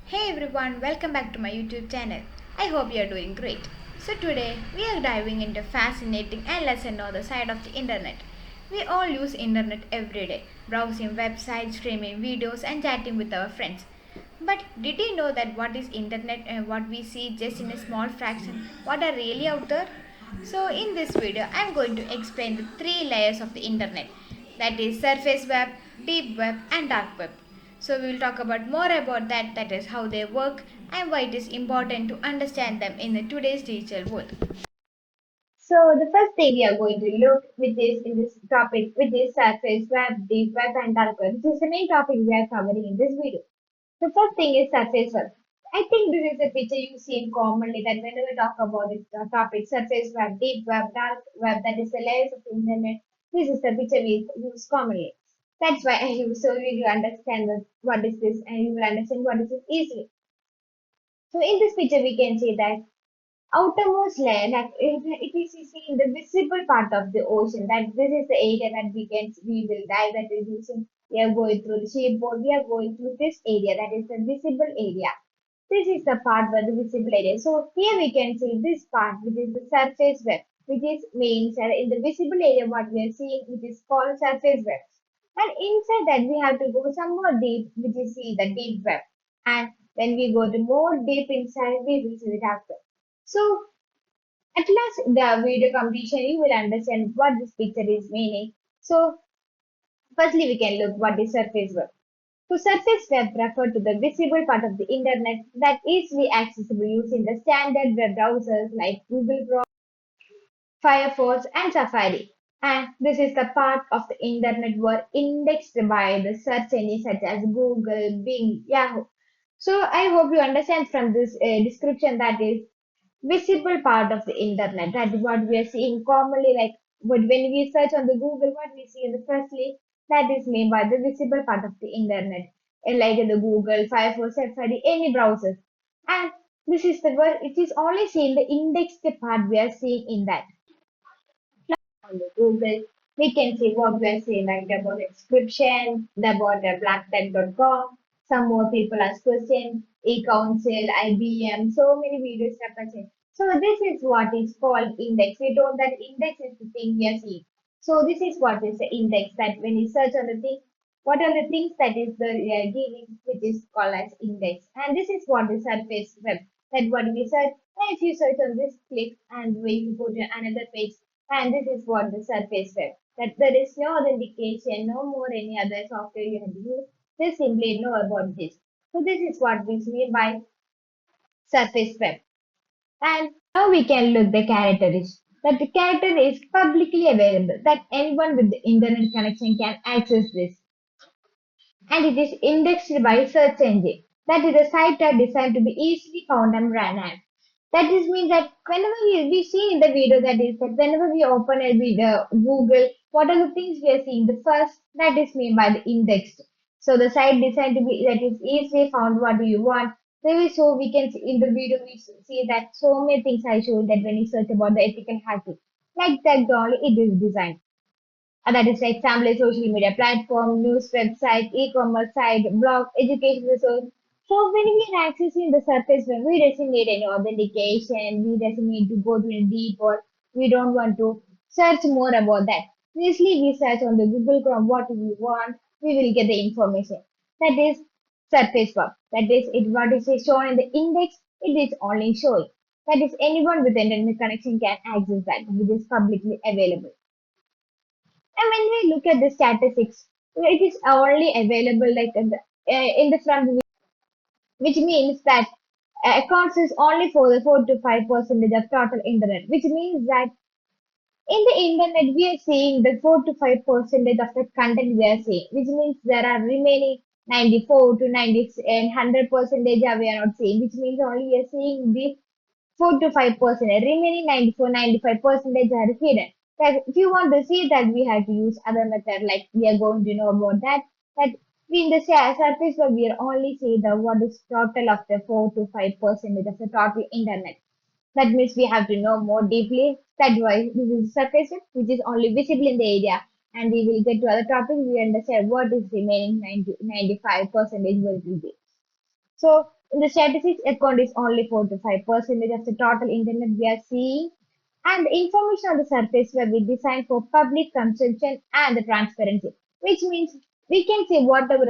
Hey everyone, welcome back to my YouTube channel. I hope you are doing great. So today we are diving into fascinating and lesson on the side of the internet. We all use internet every day, browsing websites, streaming videos and chatting with our friends. But did you know that what is internet and what we see just in a small fraction what are really out there? So in this video I am going to explain the three layers of the internet, that is surface web, deep web and dark web. So we will talk about more about that is how they work and why it is important to understand them in the today's digital world. So the first thing we are going to look which is in this topic which is surface web, deep web and dark web. This is the main topic we are covering in this video. The first thing is surface web. I think this is a picture you see commonly that whenever we talk about this topic, surface web, deep web, dark web, that is the layers of the internet, this is the picture we use commonly. That's why I use so you will understand what is this and you will understand what is this easily. So in this picture we can see that outermost layer, that it is in the visible part of the ocean, that this is the area that we will dive, that is using, we are going through the shipboard, we are going through this area, that is the visible area. This is the part where the visible area. So here we can see this part, which is the surface web, which is means in the visible area what we are seeing, which is called surface web. And inside that we have to go some more deep, which is see the deep web. And when we go to more deep inside, we will see the dark web. So at last, the video completion, you will understand what this picture is meaning. So firstly, we can look what is surface web. So surface web refer to the visible part of the internet that is easily accessible using the standard web browsers like Google Chrome, Firefox, and Safari. And this is the part of the internet were indexed by the search engines such as Google, Bing, Yahoo. So I hope you understand from this description that is visible part of the internet. That is what we are seeing commonly, like when we search on the Google, what we see in the firstly, that is made by the visible part of the internet, like in the Google, Firefox, Safari, any browsers. And this is the word, it is only seen the indexed part we are seeing in that. On the Google, we can see what we are seeing, like about description, about blacktech.com. Some more people ask questions, e-council, IBM, so many videos represent. So this is what is called index. We told that index is the thing we are seeing. So this is what is the index, that when you search on the thing, what are the things that is the giving, which is called as index. And this is what the surface web, that what we search. And if you search on this, click and when you go to another page, and this is what the surface web. That there is no authentication, no more any other software you have to use. Just simply know about this. So this is what we mean by surface web. And now we can look the characteristics. That the character is publicly available. That anyone with the internet connection can access this. And it is indexed by search engine. That is a site are designed to be easily found and ran at. That is means that whenever we see in the video, that is that whenever we open a video, Google, what are the things we are seeing? The first, that is made by the indexed. So the site designed to be that is easily found. What do you want? So we can see in the video we see that so many things I showed that when you search about the ethical hacking, like that only it is designed. And that is like example, a social media platform, news website, e-commerce site, blog, education resource. So when we are accessing the surface web, we doesn't need any authentication, we doesn't need to go to a deep, or we don't want to search more about that. Usually we search on the Google Chrome what we want, we will get the information. That is surface web. That is it what is shown in the index, it is only showing. That is anyone with internet connection can access that, which is publicly available. And when we look at the statistics, it is only available like in the front, which means that accounts is only for the 4 to 5% of total internet, which means that in the internet we are seeing the 4 to 5% of the content we are seeing, which means there are remaining 94 to 90 and 100% we are not seeing, which means only we are seeing the 4 to 5%. Remaining 94-95% are hidden. That if you want to see that, we have to use other method, like we are going to know about that. That we in the surface where we are only see the what is total of the 4 to 5% of the total internet. That means we have to know more deeply. That's why this is surface web, which is only visible in the area. And we will get to other topics. We understand what is remaining 90-95% will be. So in the statistics account is only 4 to 5% of the total internet we are seeing. And the information on the surface web is designed for public consumption and the transparency, which means we can say whatever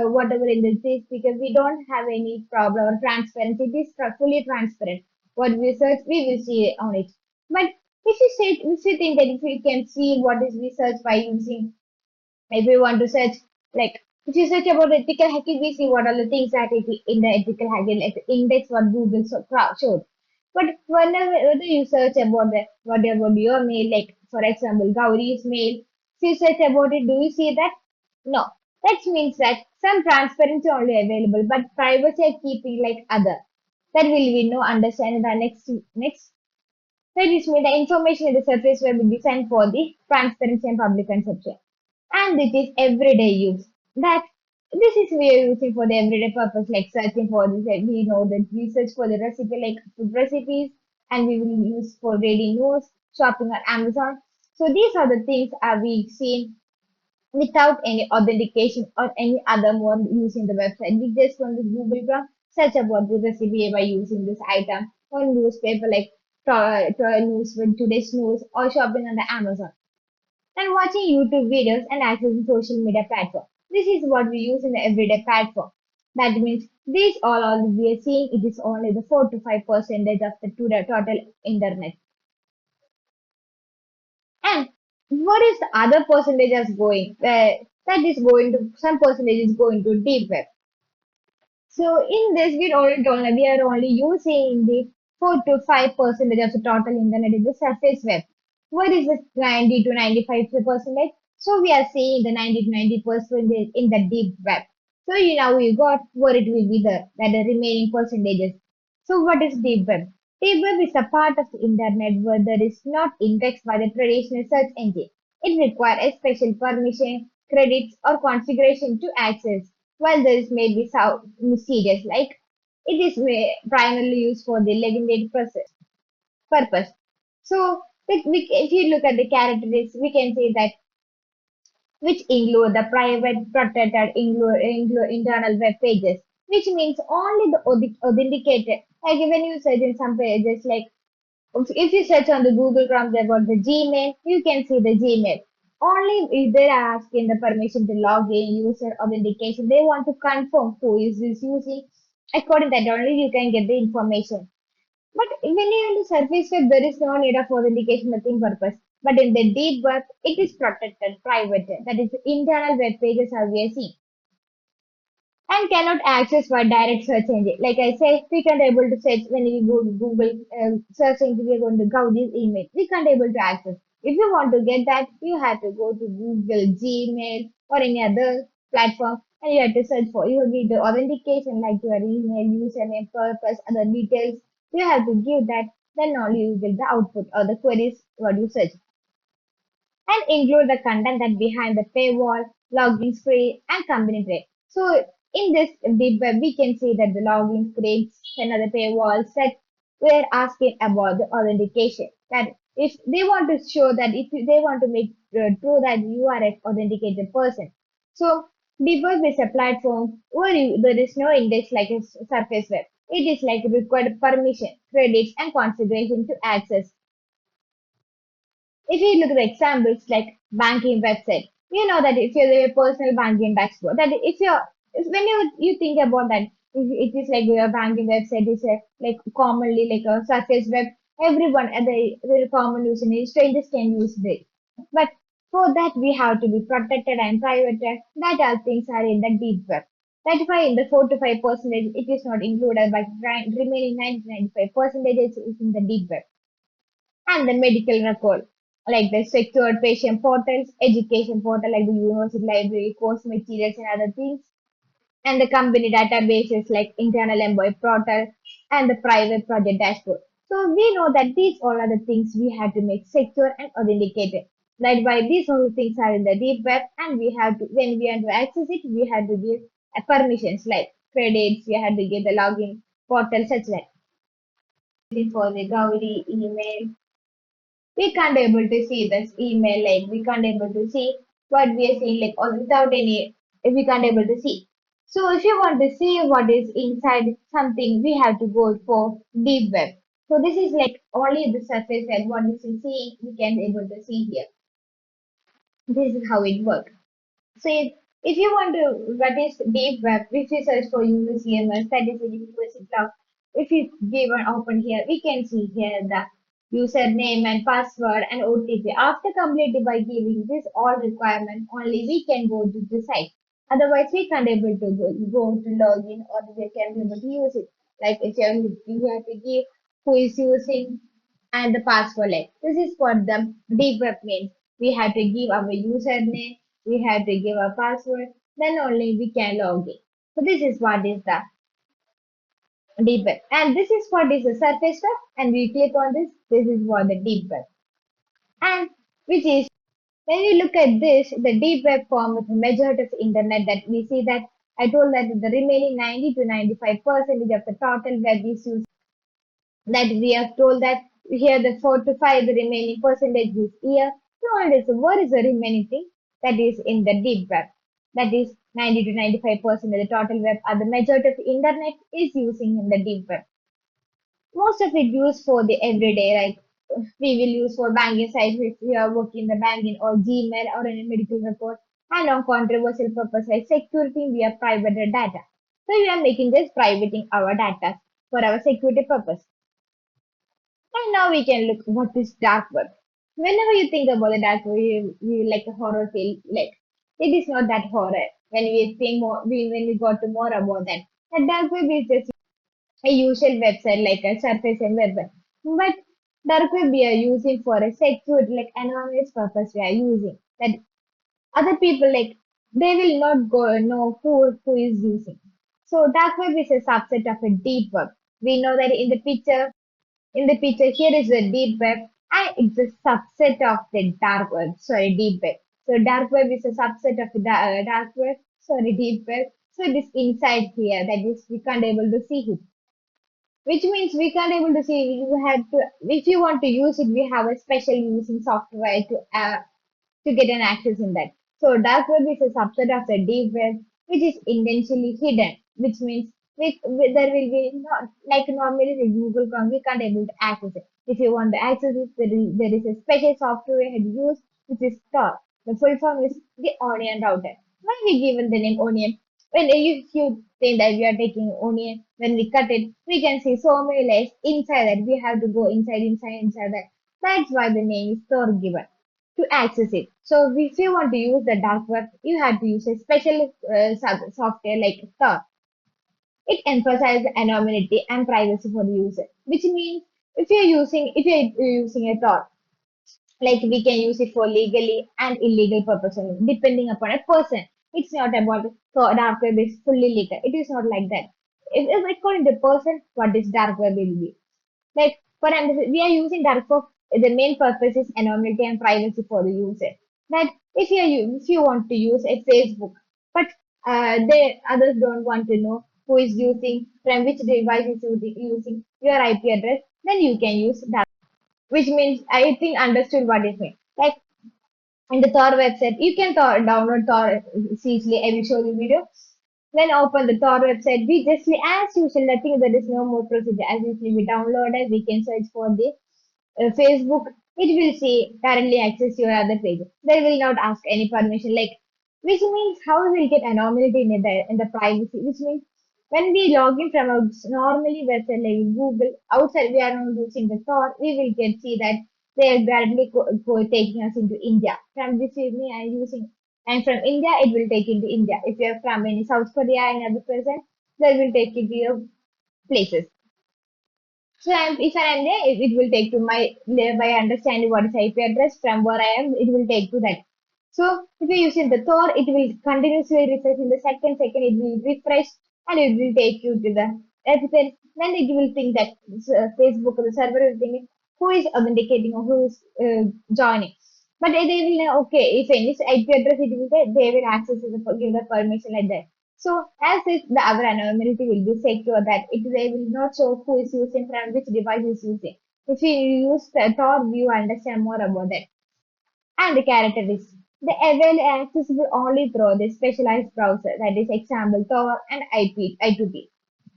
whatever in this is because we don't have any problem or transparency. It is fully transparent. What we search, we will see on it. But if you think that if we can see what is research by using, if we want to search, like if you search about ethical hacking, we see what are the things that it in the ethical hacking, like the index what Google showed. But whether you search about the what about your mail, like for example, Gauri's mail, if you search about it, do you see that? No. That means that some transparency only available, but privacy are keeping like other. That will we know understand in the next. That is mean the information in the surface web is designed for the transparency and public consumption, and it is everyday use. That this is we are using for the everyday purpose, like searching for this. We know that we search for the recipe, like food recipes, and we will use for reading news, shopping on Amazon. So these are the things are we seen without any authentication or any other mode using the website. We just want to Google Chrome, search about the recipe by using this item or newspaper like news with today's news or shopping on the Amazon and watching YouTube videos and accessing social media platform. This is what we use in the everyday platform. That means these all we are seeing it is only the 4 to 5 percentage of the total internet. And what is the other percentages going? That is going to some percentage is going to deep web. So in this, we are only using the 4 to 5% of the total internet in the surface web. What is the 90 to 95%? So we are seeing the 90 to 90% in the deep web. So you now you got what it will be the remaining percentages. So what is deep web? Deep web is a part of the internet where there is not indexed by the traditional search engine. It requires a special permission, credits, or configuration to access. While this may be mysterious, like it is primarily used for the legitimate purpose. So, if you look at the characteristics, we can say that which include the private, protected, include internal web pages, which means only the authenticated. Like when you search in some pages, like if you search on the Google Chrome about the Gmail, you can see the Gmail. Only if they are asking the permission to log in, user authentication, they want to confirm who is this using. According to that, only you can get the information. But when you're in the surface web, there is no need of authentication, nothing purpose. But in the deep web, it is protected, private. That is, internal web pages are we are seeing and cannot access by direct search engine. Like I say, we can't able to search when we go to Google search engine, we're going to go this email. We can't able to access. If you want to get that, you have to go to Google, Gmail, or any other platform, and you have to search for. You need the authentication like your email, username, purpose, other details. You have to give that. Then only you get the output or the queries what you search and include the content that behind the paywall, login screen, and company trade. So in this we can see that the login screen and the paywall set we're asking about the authentication. That if they want to show that if they want to make true that you are an authenticated person. So Deepweb is a platform where there is no index like a surface web. It is like required permission, credits, and configuration to access if you look at the examples like banking website, you know that if you're a personal banking dashboard, that if you're when you think about that, if it is like your banking website is a, like commonly like a surface web, everyone at the very common using it, strangers can use it. But for that we have to be protected and private. That all things are in the deep web. That's why in the 4 to 5% it is not included, but remaining 90 to 95% is in the deep web and the medical record, like the secured patient portals, education portal like the university library, course materials and other things, and the company databases like internal employee portal and the private project dashboard. So we know that these all are the things we have to make secure and authenticated. That's why these all things are in the deep web and we have to, when we want to access it, we have to give permissions like credits, we have to give the login portal such that. For the Gaudi email, we can't able to see this email like we can't able to see what we are seeing like or without any if we can't able to see. So if you want to see what is inside something, we have to go for deep web. So this is like only the surface web. What is seeing, we can able to see here. This is how it works. So if you want to, what is deep web, if you search for user CMS, that is a university blog. If you give an open here, we can see here the username and password and OTP. After completing by giving this all requirement, only we can go to the site. Otherwise, we can't able to go to login or we can be able to use it. Like if you have to give who is using and the password. Like this is what the deep web means. We have to give our username, we have to give a password, then only we can log in. So this is what is the deep web. And this is what is the surface web. And we click on this, this is what the deep web. And which is when you look at this, the deep web form with the majority of the internet that we see that I told that the remaining 90 to 95% of the total web is used that we are told that here the 4 to 5 the remaining percentage is here. So it is what is the remaining thing that is in the deep web? That is 90 to 95% of the total web or the majority of the internet is using in the deep web. Most of it used for the everyday, like we will use for banking sites if we are working in the banking or Gmail or in a medical report and on controversial purpose like security via private data. So we are making this privating our data for our security purpose. And now we can look what is dark web. Whenever you think about the dark web, you like a horror feel like it is not that horror. When we think more, when we got to more about that, the dark web is just a usual website like a surface and web. But dark web we are using for a secure, like anonymous purpose we are using. That other people like they will not go know who is using. So dark web is a subset of a deep web. We know that in the picture, here is the deep web, and it's a subset of the dark web. Sorry, deep web. So dark web is a subset of the dark web. Sorry, deep web. So it is inside here. That is, we can't able to see it. Which means we can't able to see. You have to, if you want to use it, we have a special using software to get an access in that. So dark web is a subset of the deep web, which is intentionally hidden, which means there will be not like normally the Google Chrome, we can't able to access it. If you want to access it, there is a special software you had to use, which is Tor. The full form is the Onion router. Why we given the name Onion? When you think that we are taking onion, when we cut it, we can see so many layers inside that. We have to go inside that. That's why the name is Tor given to access it. So if you want to use the dark web, you have to use a special software like Tor. It emphasizes anonymity and privacy for the user, which means if you're using a Tor, like we can use it for legally and illegal purposes depending upon a person. It's not about dark web is fully legal. It is not like that. If according to person, what is dark web will be. Like for example, we are using dark web. The main purpose is anonymity and privacy for the user. That if you want to use a Facebook, but they others don't want to know who is using from which device is using your IP address, then you can use dark, which means I think understood what it means. Like in the Tor website, you can download Tor easily. I will show you video. Then open the Tor website. We just as usual, I think there is no more procedure. As usually we download it, we can search for the Facebook. It will say currently access your other page. They will not ask any permission. Like which means how we will get anonymity in the privacy. Which means when we log in from a normally website like Google, outside we are not using the Tor, we will get see that they are directly taking us into India. From this evening I am using and from India it will take into India. If you are from any South Korea and other person, they will take you to your places. So if I am there, it will take to my by understanding what is IP address from where I am, it will take to that. So if you use in the Tor, it will continuously refresh in the second it will refresh and it will take you to the everything. Then it will think that Facebook or the server will think who is authenticating or who is joining. But they will know, okay, if any IP address it will get, they will access it, give the permission like that. So as if the our anonymity will be secure that they will not show who is using from which device is using. If you use the Tor, you understand more about that and the characteristics. They available accessible only through the specialized browser, that is example Tor and I2P.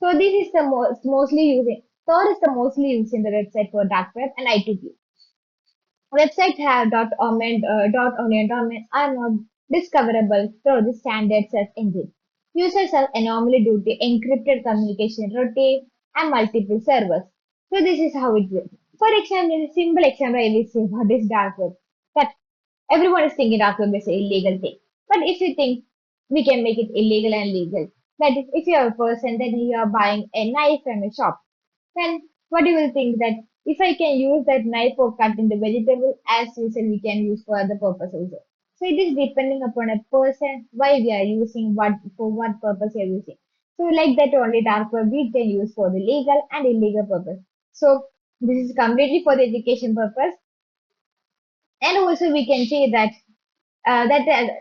So this is the mostly using Tor is the mostly used in the website for dark web and I2P. Websites have .onion domains are not discoverable through the standard search engine. Users are anomaly due to encrypted communication routine and multiple servers. So this is how it works. For example, a simple example I will say what is dark web. That everyone is thinking dark web is an illegal thing. But if you think we can make it illegal and legal, that is, if you are a person that you are buying a knife from a shop, then what you will think that if I can use that knife for cutting the vegetable, as usual we can use for other purpose also. So it is depending upon a person why we are using what for what purpose we are using. So like that only dark web we can use for the legal and illegal purpose. So this is completely for the education purpose, and also we can say that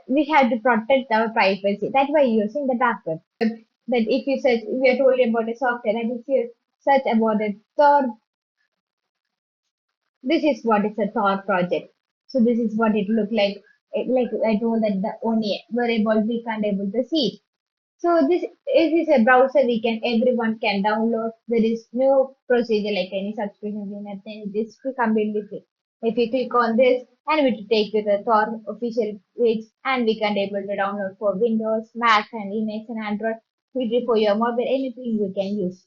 we have to protect our privacy. That's why using the dark web. That if you search, if you are told about a software, and if you search about a third, this is what is a Thor project. So this is what it looked like. Like I told that the only variable we can't able to see it. So this is a browser we can everyone can download. There is no procedure like any subscription fee, nothing. This is completely free. If you click on this and we to take to the Thor official page and we can able to download for Windows, Mac and Linux and Android. For your mobile, anything we can use.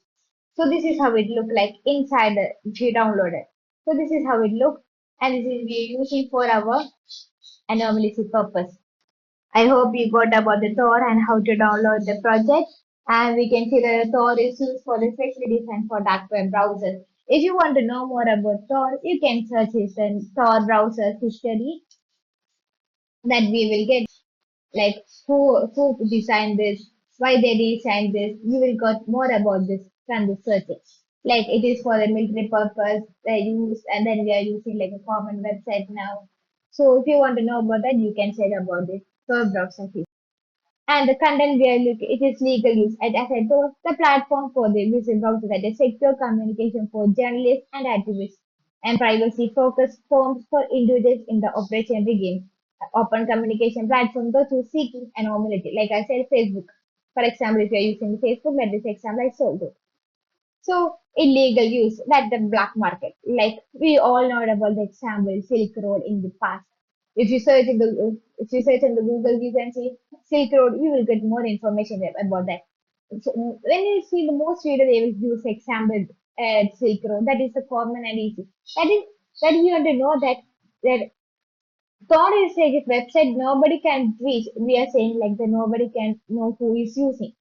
So this is how it look like inside if you download it. So this is how it look, and this is we are using for our anomaly purpose. I hope you got about the Tor and how to download the project. And we can see that Tor is used for the specially designed for dark web browsers. If you want to know more about Tor, you can search his Tor browser history that we will get, like who designed this, why they designed this. You will got more about this from the searching. Like it is for the military purpose they use, and then we are using like a common website now. So if you want to know about that, you can search about this Tor browser. And the content we are looking, it is legal use. And as I told, the platform for the whistleblowers that is secure communication for journalists and activists, and privacy focused forms for individuals in the operation regime. Open communication platform those who seeking anonymity. Like I said, Facebook. For example, if you are using Facebook, let this example I sold it. So illegal use, like the black market. Like we all know about the example Silk Road in the past. If you search in the Google, you can see Silk Road. You will get more information about that. So when you see the most reader, they will use example Silk Road. That is the common and easy. That is that you have to know that Tor is like a website nobody can reach. We are saying like that nobody can know who is using.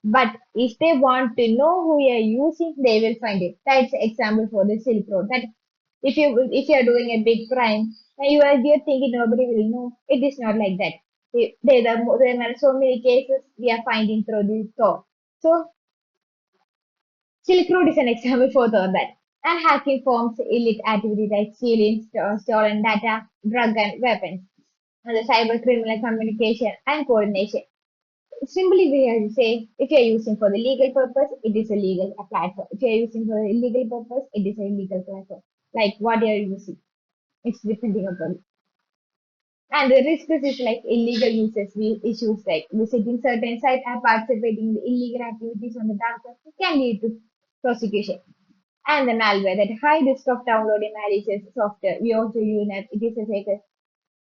But if they want to know who you are using, they will find it. That's example for the Silk Road. That if you are doing a big crime and you're thinking nobody will know, it is not like that. There are so many cases we are finding through the Tor. So Silk Road is an example for that. And hacking forms illicit activity like stealing stolen data, drug and weapons, and the cyber criminal communication and coordination. Simply we have to say if you are using for the legal purpose, it is a legal platform. If you are using for the illegal purpose, it is a illegal platform. Like what you are using, it's depending upon it. And the risks is like illegal uses issues like visiting certain sites and participating in the illegal activities on the dark web can lead to prosecution. And the malware, that high risk of downloading malicious software. We also use that it is a secret.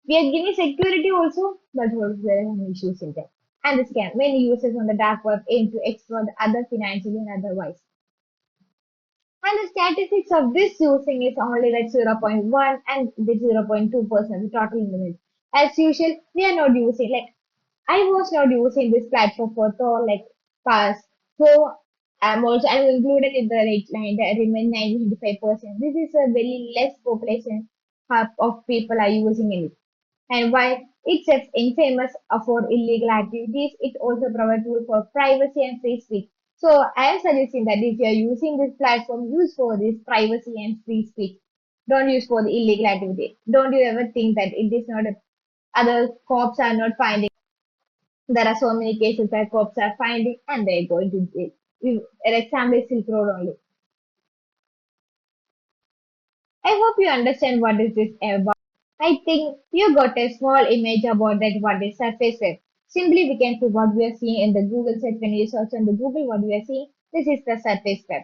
We are giving security also, but also there are some issues in there. And the scam. Many users on the dark web aim to exploit other financially and otherwise. And the statistics of this using is only like 0.1 and the 0.2% the total limit. As usual, we are not using like I was not using this platform for Thor like past. So I'm included in the rate line that remain 95%. This is a very less population of people are using it. And while it's infamous for illegal activities, it also provides tool for privacy and free speech. So I am suggesting that if you are using this platform, use for this privacy and free speech. Don't use for the illegal activity. Don't you ever think that it is not other cops are not finding. There are so many cases where cops are finding and they're going to jail. An example is Silk Road only. I hope you understand what is this about. I think you got a small image about that what is surface web. Simply we can see what we are seeing in the Google search. When you search on the Google what we are seeing, this is the surface web.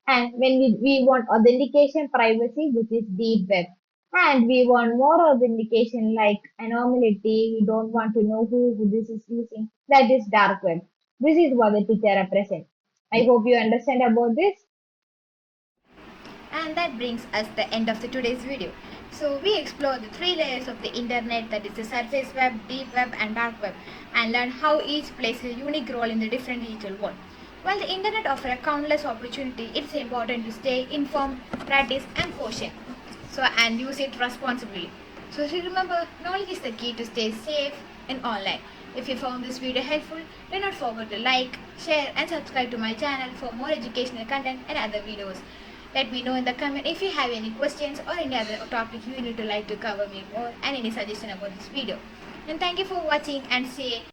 And when we want authentication privacy, which is deep web. And we want more authentication like anonymity, we don't want to know who this is using, that is dark web. This is what the picture represents. I hope you understand about this. And that brings us the end of the today's video. So we explored the three layers of the internet, that is the surface web, deep web and dark web, and learned how each plays a unique role in the different digital world. While the internet offers a countless opportunity, it's important to stay informed, practice and caution. So and use it responsibly. So remember, knowledge is the key to stay safe in online. If you found this video helpful, do not forget to like, share and subscribe to my channel for more educational content and other videos. Let me know in the comment if you have any questions or any other topic you need to like to cover me more and any suggestion about this video. And thank you for watching and see